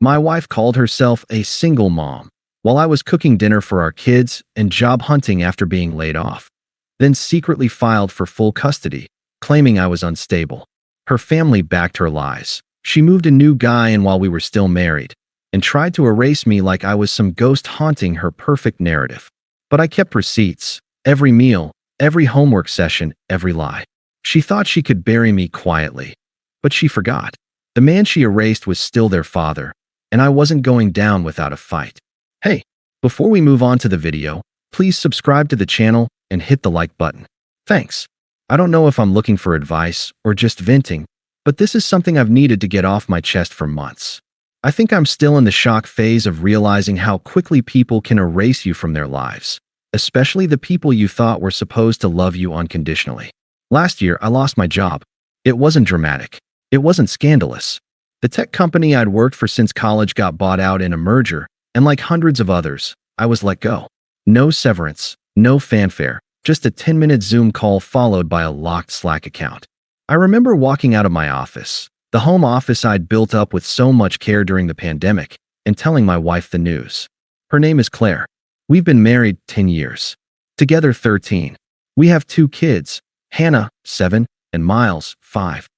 My wife called herself a single mom while I was cooking dinner for our kids and job hunting after being laid off, then secretly filed for full custody, claiming I was unstable. Her family backed her lies. She moved a new guy in while we were still married and tried to erase me like I was some ghost haunting her perfect narrative. But I kept receipts, every meal, every homework session, every lie. She thought she could bury me quietly, but she forgot. The man she erased was still their father, and I wasn't going down without a fight. Hey, before we move on to the video, please subscribe to the channel and hit the like button. Thanks. I don't know if I'm looking for advice or just venting, but this is something I've needed to get off my chest for months. I think I'm still in the shock phase of realizing how quickly people can erase you from their lives, especially the people you thought were supposed to love you unconditionally. Last year, I lost my job. It wasn't dramatic. It wasn't scandalous. The tech company I'd worked for since college got bought out in a merger, and like hundreds of others, I was let go. No severance, no fanfare, just a 10-minute Zoom call followed by a locked Slack account. I remember walking out of my office, the home office I'd built up with so much care during the pandemic, and telling my wife the news. Her name is Claire. We've been married 10 years. Together 13. We have 2 kids, Hannah, 7, and Miles, 5.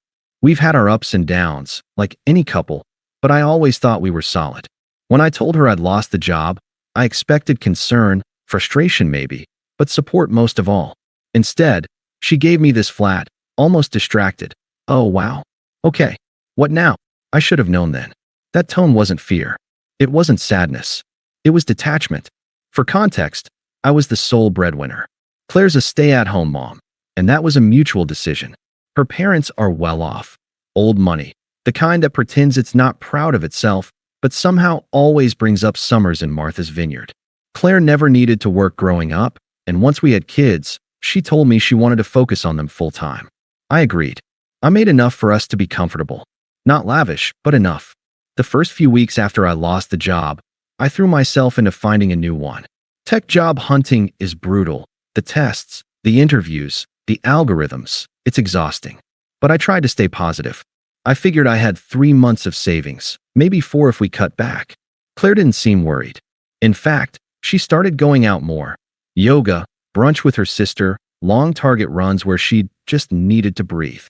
We've had our ups and downs, like any couple, but I always thought we were solid. When I told her I'd lost the job, I expected concern, frustration maybe, but support most of all. Instead, she gave me this flat, almost distracted, "Oh wow. Okay. What now?" I should have known then. That tone wasn't fear. It wasn't sadness. It was detachment. For context, I was the sole breadwinner. Claire's a stay-at-home mom, and that was a mutual decision. Her parents are well off. Old money. The kind that pretends it's not proud of itself, but somehow always brings up summers in Martha's Vineyard. Claire never needed to work growing up, and once we had kids, she told me she wanted to focus on them full-time. I agreed. I made enough for us to be comfortable. Not lavish, but enough. The first few weeks after I lost the job, I threw myself into finding a new one. Tech job hunting is brutal. The tests, the interviews, the algorithms, it's exhausting. But I tried to stay positive. I figured I had 3 months of savings, maybe 4 if we cut back. Claire didn't seem worried. In fact, she started going out more. Yoga, brunch with her sister, long Target runs where she just needed to breathe.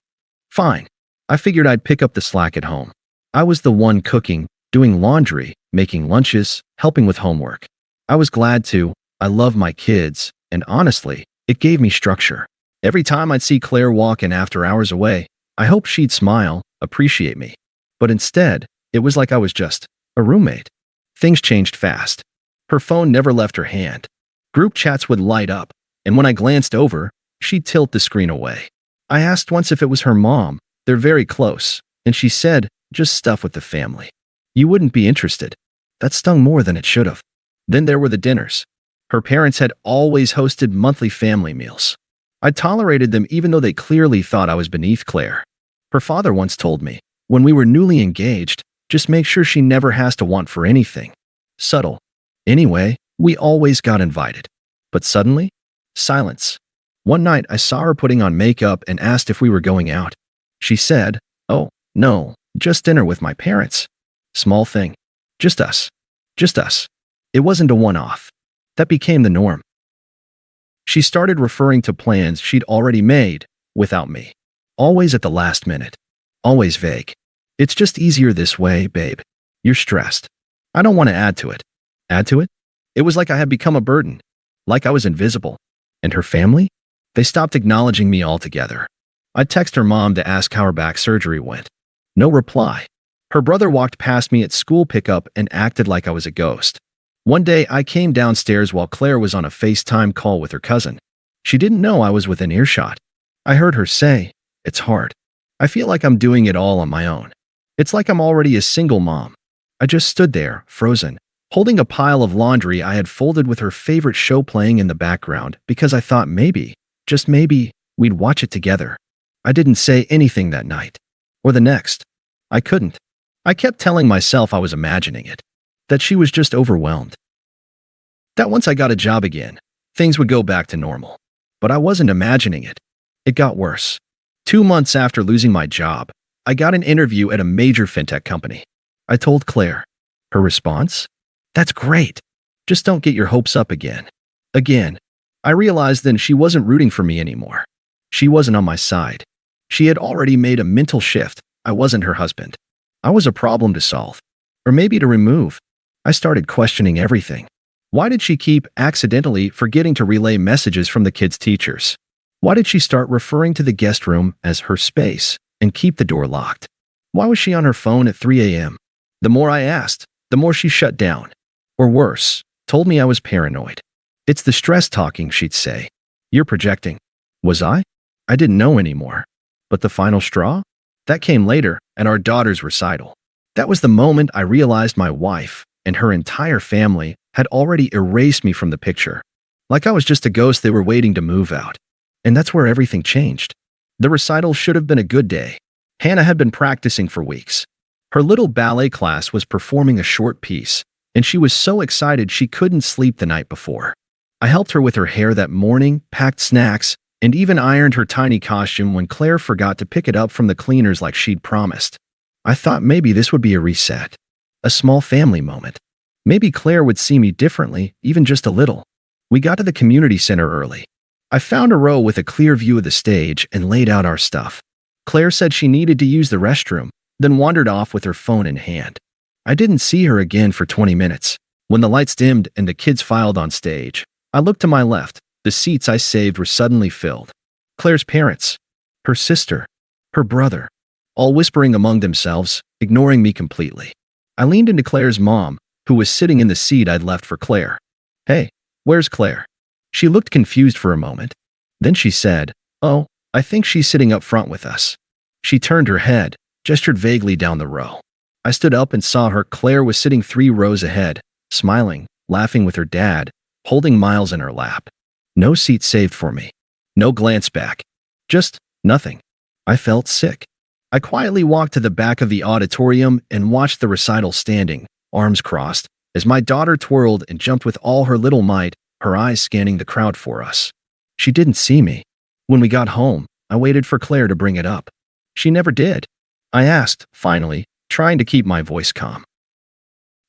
Fine. I figured I'd pick up the slack at home. I was the one cooking, doing laundry, making lunches, helping with homework. I was glad to. I love my kids, and honestly, it gave me structure. Every time I'd see Claire walk in after hours away, I hoped she'd smile, appreciate me. But instead, it was like I was just a roommate. Things changed fast. Her phone never left her hand. Group chats would light up, and when I glanced over, she'd tilt the screen away. I asked once if it was her mom. They're very close, and she said, "Just stuff with the family. You wouldn't be interested." That stung more than it should have. Then there were the dinners. Her parents had always hosted monthly family meals. I tolerated them even though they clearly thought I was beneath Claire. Her father once told me, when we were newly engaged, just make sure she never has to want for anything. Subtle. Anyway, we always got invited. But suddenly, silence. One night I saw her putting on makeup and asked if we were going out. She said, "Oh, no, just dinner with my parents." Small thing. Just us. Just us. It wasn't a one-off. That became the norm. She started referring to plans she'd already made, without me. Always at the last minute. Always vague. "It's just easier this way, babe. You're stressed." I don't want to add to it. Add to it? It was like I had become a burden. Like I was invisible. And her family? They stopped acknowledging me altogether. I'd text her mom to ask how her back surgery went. No reply. Her brother walked past me at school pickup and acted like I was a ghost. One day, I came downstairs while Claire was on a FaceTime call with her cousin. She didn't know I was within earshot. I heard her say, "It's hard. I feel like I'm doing it all on my own. It's like I'm already a single mom." I just stood there, frozen, holding a pile of laundry I had folded with her favorite show playing in the background because I thought maybe, just maybe, we'd watch it together. I didn't say anything that night. Or the next. I couldn't. I kept telling myself I was imagining it. That she was just overwhelmed. That once I got a job again, things would go back to normal. But I wasn't imagining it. It got worse. 2 months after losing my job, I got an interview at a major fintech company. I told Claire, Her response? That's great. Just don't get your hopes up again. Again. I realized then she wasn't rooting for me anymore. She wasn't on my side. She had already made a mental shift. I wasn't her husband. I was a problem to solve. Or maybe to remove. I started questioning everything. Why did she keep accidentally forgetting to relay messages from the kids' teachers? Why did she start referring to the guest room as her space and keep the door locked? Why was she on her phone at 3 a.m.? The more I asked, the more she shut down. Or worse, told me I was paranoid. It's the stress talking, she'd say. You're projecting. Was I? I didn't know anymore. But the final straw? That came later, at our daughter's recital. That was the moment I realized my wife and her entire family had already erased me from the picture. Like I was just a ghost they were waiting to move out. And that's where everything changed. The recital should have been a good day. Hannah had been practicing for weeks. Her little ballet class was performing a short piece, and she was so excited she couldn't sleep the night before. I helped her with her hair that morning, packed snacks, and even ironed her tiny costume when Claire forgot to pick it up from the cleaners like she'd promised. I thought maybe this would be a reset. A small family moment. Maybe Claire would see me differently, even just a little. We got to the community center early. I found a row with a clear view of the stage and laid out our stuff. Claire said she needed to use the restroom, then wandered off with her phone in hand. I didn't see her again for 20 minutes. When the lights dimmed and the kids filed on stage, I looked to my left. The seats I saved were suddenly filled. Claire's parents, her sister, her brother, all whispering among themselves, ignoring me completely. I leaned into Claire's mom, who was sitting in the seat I'd left for Claire. Hey, where's Claire? She looked confused for a moment. Then she said, Oh, I think she's sitting up front with us. She turned her head, gestured vaguely down the row. I stood up and saw her. Claire was sitting 3 rows ahead, smiling, laughing with her dad, holding Miles in her lap. No seat saved for me. No glance back. Just nothing. I felt sick. I quietly walked to the back of the auditorium and watched the recital standing, arms crossed, as my daughter twirled and jumped with all her little might, her eyes scanning the crowd for us. She didn't see me. When we got home, I waited for Claire to bring it up. She never did. I asked, finally, trying to keep my voice calm.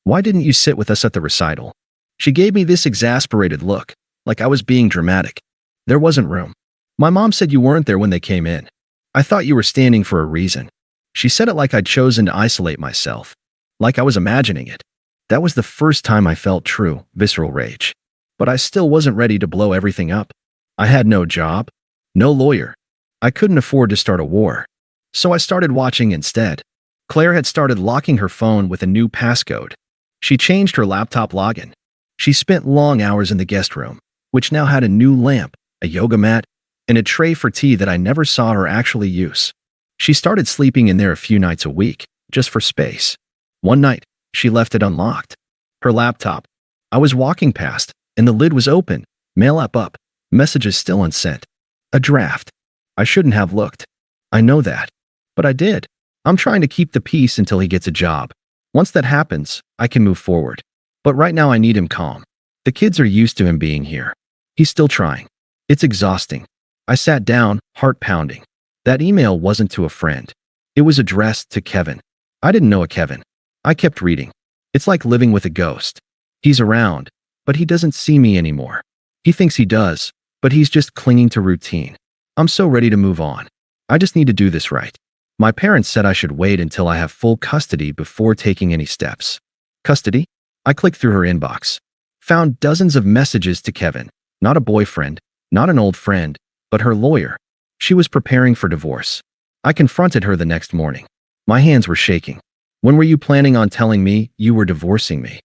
Why didn't you sit with us at the recital? She gave me this exasperated look, like I was being dramatic. There wasn't room. My mom said you weren't there when they came in. I thought you were standing for a reason. She said it like I'd chosen to isolate myself. Like I was imagining it. That was the first time I felt true, visceral rage. But I still wasn't ready to blow everything up. I had no job. No lawyer. I couldn't afford to start a war. So I started watching instead. Claire had started locking her phone with a new passcode. She changed her laptop login. She spent long hours in the guest room, which now had a new lamp, a yoga mat, and a tray for tea that I never saw her actually use. She started sleeping in there a few nights a week, just for space. One night, she left it unlocked. Her laptop. I was walking past, and the lid was open, mail app up, messages still unsent. A draft. I shouldn't have looked. I know that. But I did. I'm trying to keep the peace until he gets a job. Once that happens, I can move forward. But right now I need him calm. The kids are used to him being here. He's still trying. It's exhausting. I sat down, heart pounding. That email wasn't to a friend. It was addressed to Kevin. I didn't know a Kevin. I kept reading. It's like living with a ghost. He's around, but he doesn't see me anymore. He thinks he does, but he's just clinging to routine. I'm so ready to move on. I just need to do this right. My parents said I should wait until I have full custody before taking any steps. Custody? I clicked through her inbox. Found dozens of messages to Kevin. Not a boyfriend, not an old friend, but her lawyer. She was preparing for divorce. I confronted her the next morning. My hands were shaking. When were you planning on telling me you were divorcing me?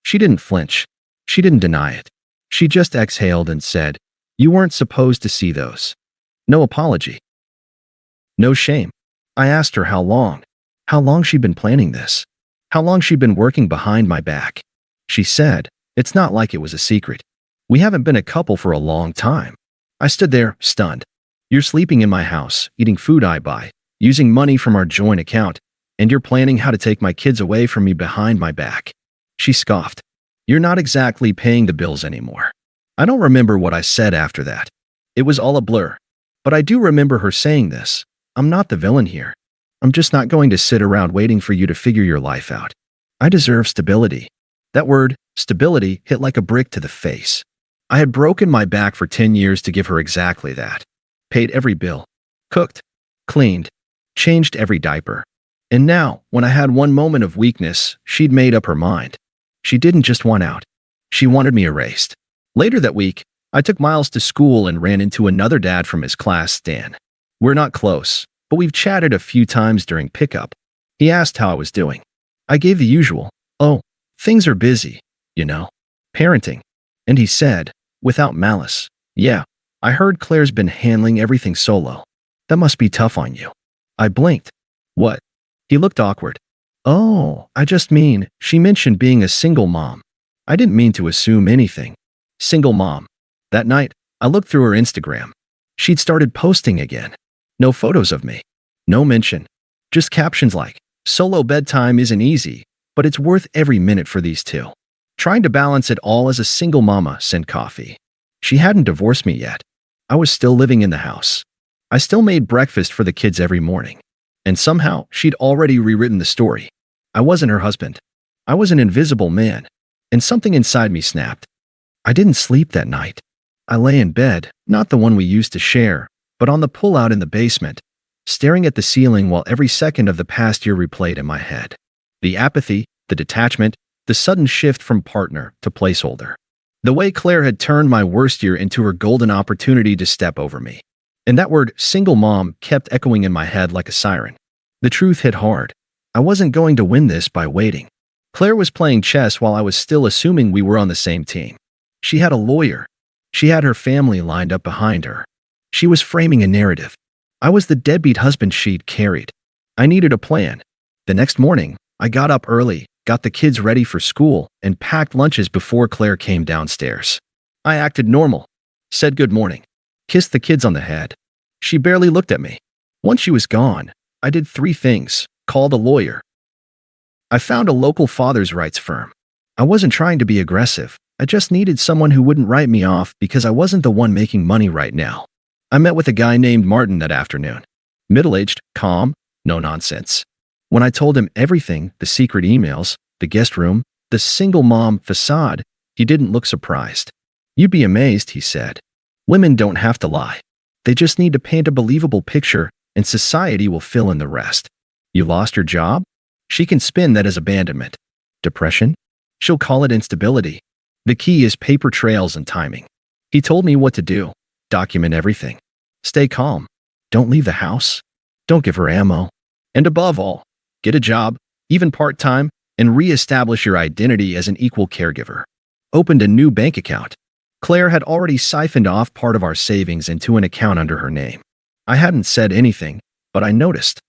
She didn't flinch. She didn't deny it. She just exhaled and said, You weren't supposed to see those. No apology. No shame. I asked her how long. How long she'd been planning this. How long she'd been working behind my back. She said, It's not like it was a secret. We haven't been a couple for a long time. I stood there, stunned. You're sleeping in my house, eating food I buy, using money from our joint account, and you're planning how to take my kids away from me behind my back. She scoffed. You're not exactly paying the bills anymore. I don't remember what I said after that. It was all a blur. But I do remember her saying this. I'm not the villain here. I'm just not going to sit around waiting for you to figure your life out. I deserve stability. That word, stability, hit like a brick to the face. I had broken my back for 10 years to give her exactly that. Paid every bill. Cooked. Cleaned. Changed every diaper. And now, when I had one moment of weakness, she'd made up her mind. She didn't just want out. She wanted me erased. Later that week, I took Miles to school and ran into another dad from his class, Stan. We're not close, but we've chatted a few times during pickup. He asked how I was doing. I gave the usual, "Oh, things are busy, you know, parenting." And he said, without malice, "Yeah, I heard Claire's been handling everything solo. That must be tough on you." I blinked. "What?" He looked awkward. "Oh, I just mean, she mentioned being a single mom." I didn't mean to assume anything. Single mom. That night, I looked through her Instagram. She'd started posting again. No photos of me. No mention. Just captions like, "Solo bedtime isn't easy, but it's worth every minute for these two." Trying to balance it all as a single mama sent coffee. She hadn't divorced me yet. I was still living in the house. I still made breakfast for the kids every morning. And somehow, she'd already rewritten the story. I wasn't her husband. I was an invisible man. And something inside me snapped. I didn't sleep that night. I lay in bed, not the one we used to share, but on the pull-out in the basement, staring at the ceiling while every second of the past year replayed in my head. The apathy, the detachment, the sudden shift from partner to placeholder. The way Claire had turned my worst year into her golden opportunity to step over me. And that word, single mom, kept echoing in my head like a siren. The truth hit hard. I wasn't going to win this by waiting. Claire was playing chess while I was still assuming we were on the same team. She had a lawyer. She had her family lined up behind her. She was framing a narrative. I was the deadbeat husband she'd carried. I needed a plan. The next morning, I got up early, got the kids ready for school, and packed lunches before Claire came downstairs. I acted normal, said good morning, kissed the kids on the head. She barely looked at me. Once she was gone, I did 3 things. Called a lawyer. I found a local father's rights firm. I wasn't trying to be aggressive. I just needed someone who wouldn't write me off because I wasn't the one making money right now. I met with a guy named Martin that afternoon. Middle-aged, calm, no nonsense. When I told him everything, the secret emails, the guest room, the single mom facade, he didn't look surprised. "You'd be amazed," he said. "Women don't have to lie. They just need to paint a believable picture, and society will fill in the rest." "You lost your job?" She can spin that as abandonment. Depression? She'll call it instability. The key is paper trails and timing. He told me what to do. Document everything. Stay calm. Don't leave the house. Don't give her ammo. And above all, get a job, even part-time, and re-establish your identity as an equal caregiver. Opened a new bank account. Claire had already siphoned off part of our savings into an account under her name. I hadn't said anything, but I noticed.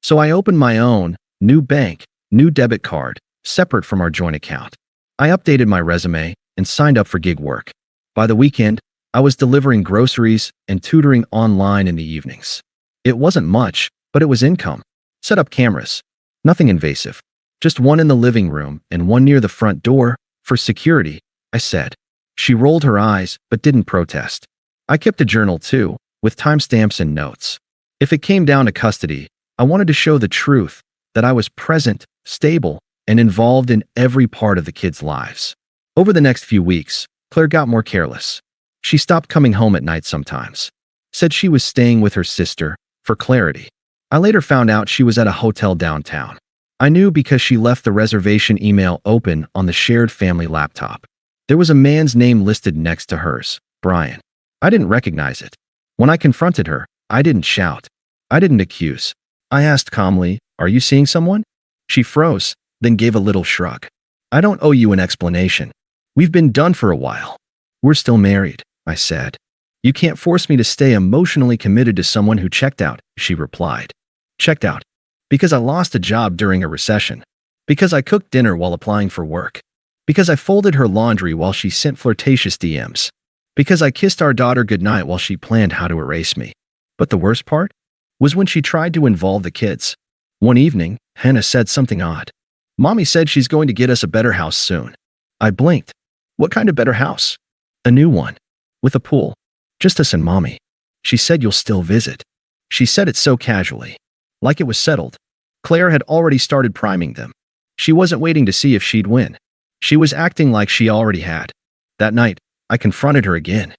So I opened my own, new bank, new debit card, separate from our joint account. I updated my resume and signed up for gig work. By the weekend, I was delivering groceries and tutoring online in the evenings. It wasn't much, but it was income. Set up cameras. Nothing invasive. Just one in the living room and one near the front door, for security, I said. She rolled her eyes, but didn't protest. I kept a journal too, with timestamps and notes. If it came down to custody, I wanted to show the truth, that I was present, stable, and involved in every part of the kids' lives. Over the next few weeks, Claire got more careless. She stopped coming home at night sometimes. Said she was staying with her sister, for clarity. I later found out she was at a hotel downtown. I knew because she left the reservation email open on the shared family laptop. There was a man's name listed next to hers, Brian. I didn't recognize it. When I confronted her, I didn't shout. I didn't accuse. I asked calmly, "Are you seeing someone?" She froze, then gave a little shrug. "I don't owe you an explanation. We've been done for a while." "We're still married," I said. "You can't force me to stay emotionally committed to someone who checked out," she replied. Checked out. Because I lost a job during a recession. Because I cooked dinner while applying for work. Because I folded her laundry while she sent flirtatious DMs. Because I kissed our daughter goodnight while she planned how to erase me. But the worst part was when she tried to involve the kids. One evening, Hannah said something odd. "Mommy said she's going to get us a better house soon." I blinked. "What kind of better house?" "A new one. With a pool. Just us and Mommy." She said, "You'll still visit." She said it so casually. Like it was settled. Claire had already started priming them. She wasn't waiting to see if she'd win. She was acting like she already had. That night, I confronted her again.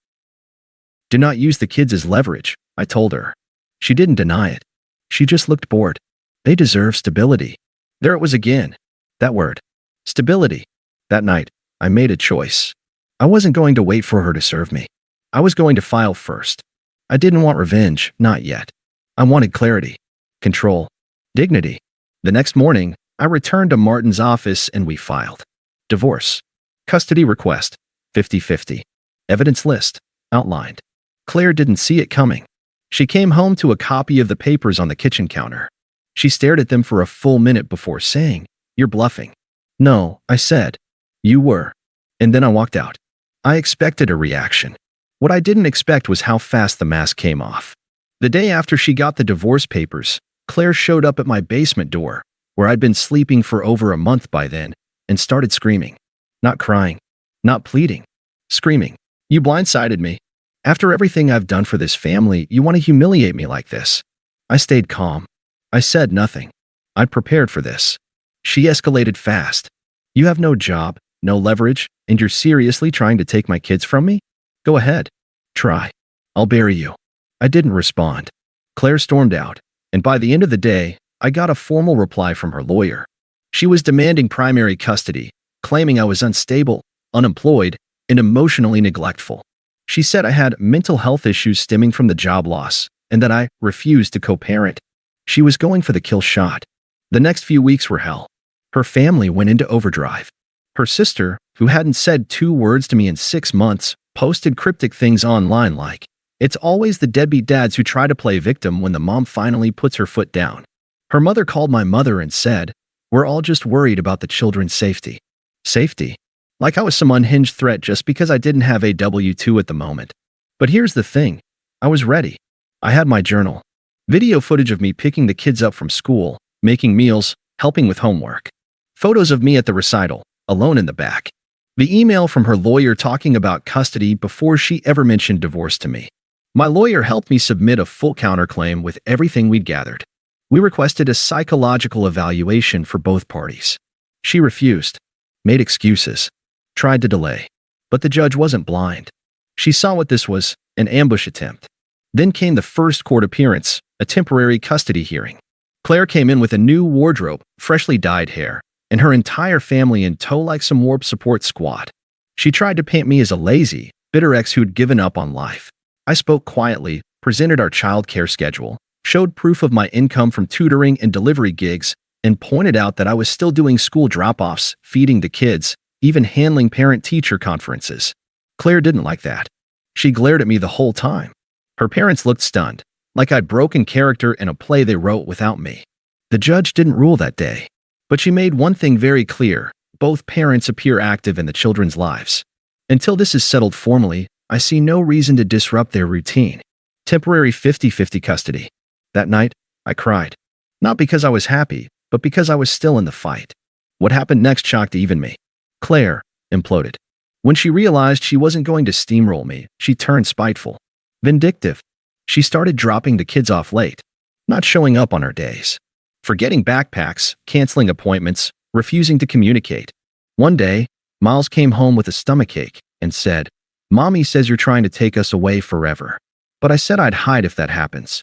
Do not use the kids as leverage, I told her. She didn't deny it. She just looked bored. They deserve stability. There it was again. That word. Stability. That night, I made a choice. I wasn't going to wait for her to serve me. I was going to file first. I didn't want revenge, not yet. I wanted clarity, control, dignity. The next morning, I returned to Martin's office and we filed. Divorce. Custody request. 50-50. Evidence list. Outlined. Claire didn't see it coming. She came home to a copy of the papers on the kitchen counter. She stared at them for a full minute before saying, "You're bluffing." "No," I said. "You were." And then I walked out. I expected a reaction. What I didn't expect was how fast the mask came off. The day after she got the divorce papers, Claire showed up at my basement door, where I'd been sleeping for over a month by then, and started screaming. Not crying. Not pleading. Screaming. "You blindsided me. After everything I've done for this family, you want to humiliate me like this." I stayed calm. I said nothing. I'd prepared for this. She escalated fast. "You have no job, no leverage, and you're seriously trying to take my kids from me? Go ahead. Try. I'll bury you." I didn't respond. Claire stormed out, and by the end of the day, I got a formal reply from her lawyer. She was demanding primary custody, claiming I was unstable, unemployed, and emotionally neglectful. She said I had mental health issues stemming from the job loss, and that I refused to co-parent. She was going for the kill shot. The next few weeks were hell. Her family went into overdrive. Her sister, who hadn't said 2 words to me in 6 months, posted cryptic things online like, "It's always the deadbeat dads who try to play victim when the mom finally puts her foot down." Her mother called my mother and said, "We're all just worried about the children's safety." Safety? Like I was some unhinged threat just because I didn't have a W-2 at the moment. But here's the thing. I was ready. I had my journal. Video footage of me picking the kids up from school, making meals, helping with homework. Photos of me at the recital, alone in the back. The email from her lawyer talking about custody before she ever mentioned divorce to me. My lawyer helped me submit a full counterclaim with everything we'd gathered. We requested a psychological evaluation for both parties. She refused, made excuses, tried to delay. But the judge wasn't blind. She saw what this was, an ambush attempt. Then came the first court appearance, a temporary custody hearing. Claire came in with a new wardrobe, freshly dyed hair, and her entire family in tow like some warp support squad. She tried to paint me as a lazy, bitter ex who'd given up on life. I spoke quietly, presented our child care schedule, showed proof of my income from tutoring and delivery gigs, and pointed out that I was still doing school drop-offs, feeding the kids, even handling parent-teacher conferences. Claire didn't like that. She glared at me the whole time. Her parents looked stunned, like I'd broken character in a play they wrote without me. The judge didn't rule that day, but she made one thing very clear: both parents appear active in the children's lives. Until this is settled formally, I see no reason to disrupt their routine. Temporary 50-50 custody. That night, I cried. Not because I was happy, but because I was still in the fight. What happened next shocked even me. Claire imploded. When she realized she wasn't going to steamroll me, she turned spiteful, vindictive. She started dropping the kids off late, not showing up on her days, forgetting backpacks, canceling appointments, refusing to communicate. One day, Miles came home with a stomachache and said, "Mommy says you're trying to take us away forever." But I said I'd hide if that happens.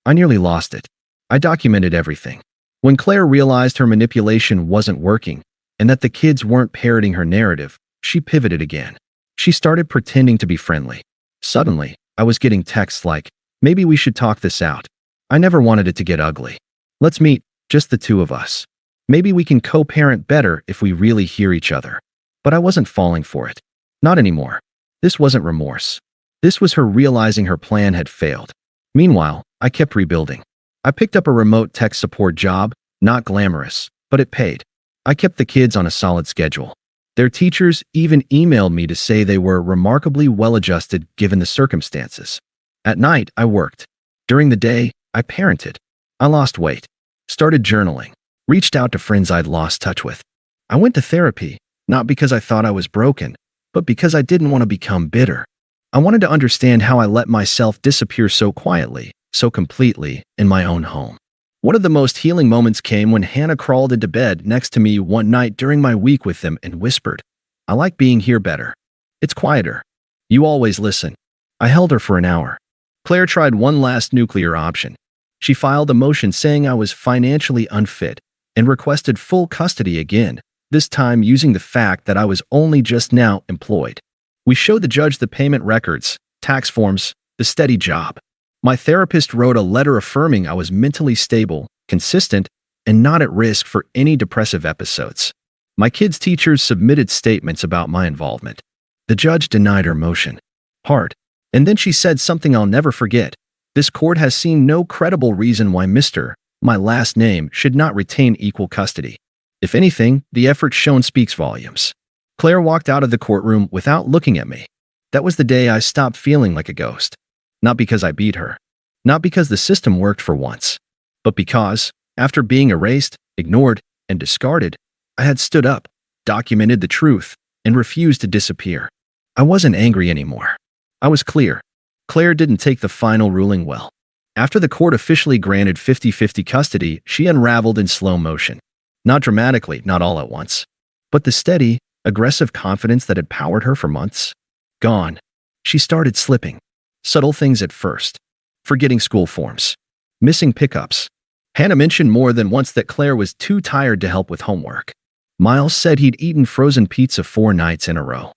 I nearly lost it. I documented everything. When Claire realized her manipulation wasn't working and that the kids weren't parroting her narrative, she pivoted again. She started pretending to be friendly. Suddenly, I was getting texts like, "Maybe we should talk this out. I never wanted it to get ugly. Let's meet, just the 2 of us. Maybe we can co-parent better if we really hear each other." But I wasn't falling for it. Not anymore. This wasn't remorse. This was her realizing her plan had failed. Meanwhile, I kept rebuilding. I picked up a remote tech support job, not glamorous, but it paid. I kept the kids on a solid schedule. Their teachers even emailed me to say they were remarkably well-adjusted given the circumstances. At night, I worked. During the day, I parented. I lost weight, started journaling, reached out to friends I'd lost touch with. I went to therapy, not because I thought I was broken, but because I didn't want to become bitter. I wanted to understand how I let myself disappear so quietly, so completely, in my own home. One of the most healing moments came when Hannah crawled into bed next to me one night during my week with them and whispered, "I like being here better. It's quieter. You always listen." I held her for an hour. Claire tried one last nuclear option. She filed a motion saying I was financially unfit and requested full custody again, this time using the fact that I was only just now employed. We showed the judge the payment records, tax forms, the steady job. My therapist wrote a letter affirming I was mentally stable, consistent, and not at risk for any depressive episodes. My kids' teachers submitted statements about my involvement. The judge denied her motion. Hard. And then she said something I'll never forget. "This court has seen no credible reason why Mr. my last name should not retain equal custody. If anything, the effort shown speaks volumes." Claire walked out of the courtroom without looking at me. That was the day I stopped feeling like a ghost. Not because I beat her. Not because the system worked for once. But because, after being erased, ignored, and discarded, I had stood up, documented the truth, and refused to disappear. I wasn't angry anymore. I was clear. Claire didn't take the final ruling well. After the court officially granted 50-50 custody, she unraveled in slow motion. Not dramatically, not all at once. But the steady, aggressive confidence that had powered her for months? Gone. She started slipping. Subtle things at first. Forgetting school forms. Missing pickups. Hannah mentioned more than once that Claire was too tired to help with homework. Miles said he'd eaten frozen pizza 4 nights in a row.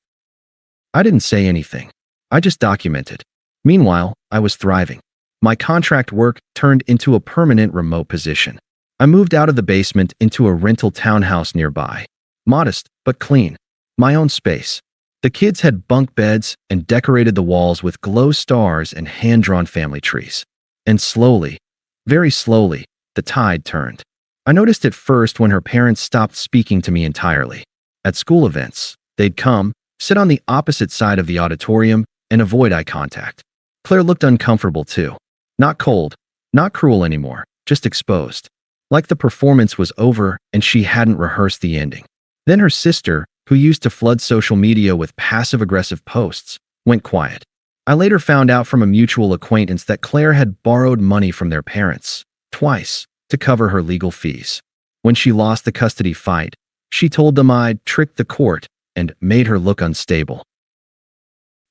I didn't say anything. I just documented. Meanwhile, I was thriving. My contract work turned into a permanent remote position. I moved out of the basement into a rental townhouse nearby. Modest, but clean. My own space. The kids had bunk beds and decorated the walls with glow stars and hand-drawn family trees. And slowly, very slowly, the tide turned. I noticed it first when her parents stopped speaking to me entirely. At school events, they'd come, sit on the opposite side of the auditorium, and avoid eye contact. Claire looked uncomfortable too. Not cold, not cruel anymore, just exposed. Like the performance was over and she hadn't rehearsed the ending. Then her sister, who used to flood social media with passive-aggressive posts, went quiet. I later found out from a mutual acquaintance that Claire had borrowed money from their parents, twice, to cover her legal fees. When she lost the custody fight, she told them I'd tricked the court and made her look unstable.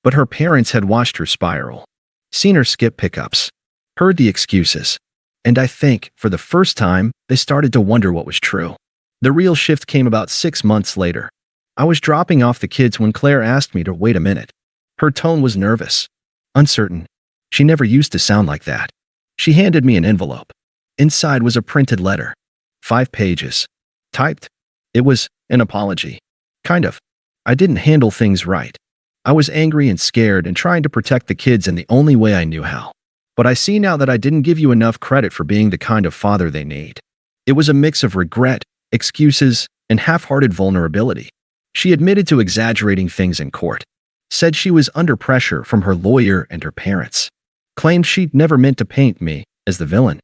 But her parents had watched her spiral, seen her skip pickups, heard the excuses, and I think, for the first time, they started to wonder what was true. The real shift came about 6 months later. I was dropping off the kids when Claire asked me to wait a minute. Her tone was nervous, uncertain. She never used to sound like that. She handed me an envelope. Inside was a printed letter. 5 pages. Typed. It was an apology. Kind of. I didn't handle things right. I was angry and scared and trying to protect the kids in the only way I knew how. But I see now that I didn't give you enough credit for being the kind of father they need. It was a mix of regret, excuses, and half-hearted vulnerability. She admitted to exaggerating things in court. Said she was under pressure from her lawyer and her parents. Claimed she'd never meant to paint me as the villain.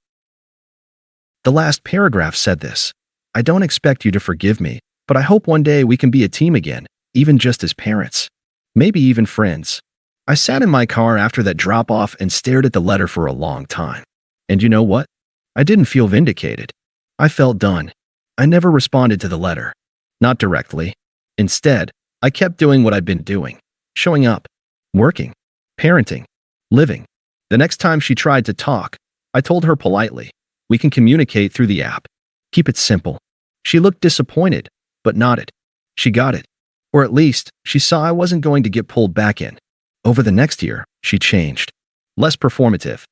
The last paragraph said this: "I don't expect you to forgive me, but I hope one day we can be a team again, even just as parents. Maybe even friends." I sat in my car after that drop-off and stared at the letter for a long time. And you know what? I didn't feel vindicated. I felt done. I never responded to the letter. Not directly. Instead, I kept doing what I'd been doing. Showing up. Working. Parenting. Living. The next time she tried to talk, I told her politely, "We can communicate through the app. Keep it simple." She looked disappointed, but nodded. She got it. Or at least, she saw I wasn't going to get pulled back in. Over the next year, she changed. Less performative.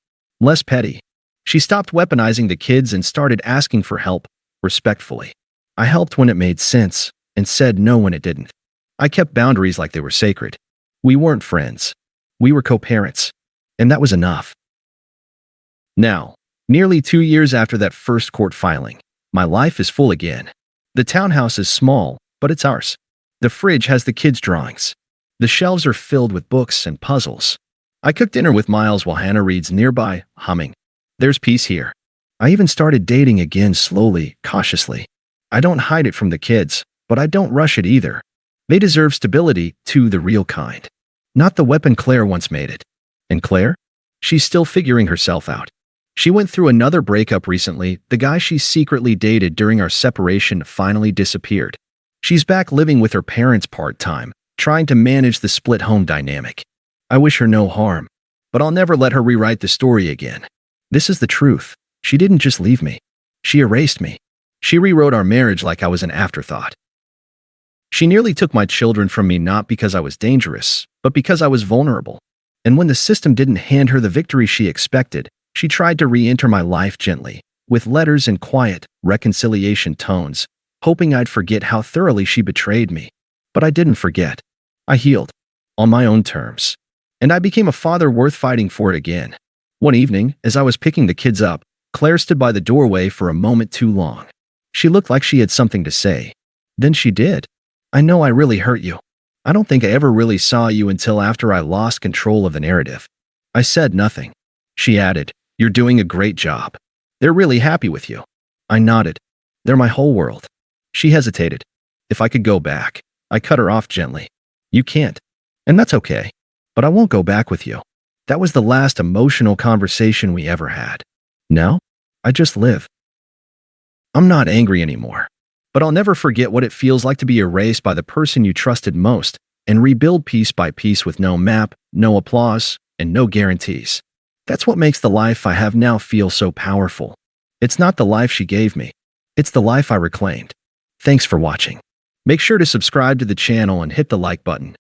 Less petty. She stopped weaponizing the kids and started asking for help, respectfully. I helped when it made sense, and said no when it didn't. I kept boundaries like they were sacred. We weren't friends. We were co-parents. And that was enough. Now, nearly 2 years after that first court filing, my life is full again. The townhouse is small, but it's ours. The fridge has the kids' drawings. The shelves are filled with books and puzzles. I cook dinner with Miles while Hannah reads nearby, humming. There's peace here. I even started dating again slowly, cautiously. I don't hide it from the kids, but I don't rush it either. They deserve stability, too, the real kind. Not the weapon Claire once made it. And Claire? She's still figuring herself out. She went through another breakup recently. The guy she secretly dated during our separation finally disappeared. She's back living with her parents part-time, trying to manage the split home dynamic. I wish her no harm, but I'll never let her rewrite the story again. This is the truth. She didn't just leave me. She erased me. She rewrote our marriage like I was an afterthought. She nearly took my children from me not because I was dangerous, but because I was vulnerable. And when the system didn't hand her the victory she expected, she tried to re-enter my life gently, with letters and quiet, reconciliation tones, hoping I'd forget how thoroughly she betrayed me. But I didn't forget. I healed. On my own terms. And I became a father worth fighting for it again. One evening, as I was picking the kids up, Claire stood by the doorway for a moment too long. She looked like she had something to say. Then she did. I know I really hurt you. I don't think I ever really saw you until after I lost control of the narrative. I said nothing. She added, "You're doing a great job. They're really happy with you." I nodded. "They're my whole world." She hesitated. If I could go back. I cut her off gently. "You can't. And that's okay. But I won't go back with you." That was the last emotional conversation we ever had. Now, I just live. I'm not angry anymore. But I'll never forget what it feels like to be erased by the person you trusted most and rebuild piece by piece with no map, no applause, and no guarantees. That's what makes the life I have now feel so powerful. It's not the life she gave me. It's the life I reclaimed. Thanks for watching. Make sure to subscribe to the channel and hit the like button.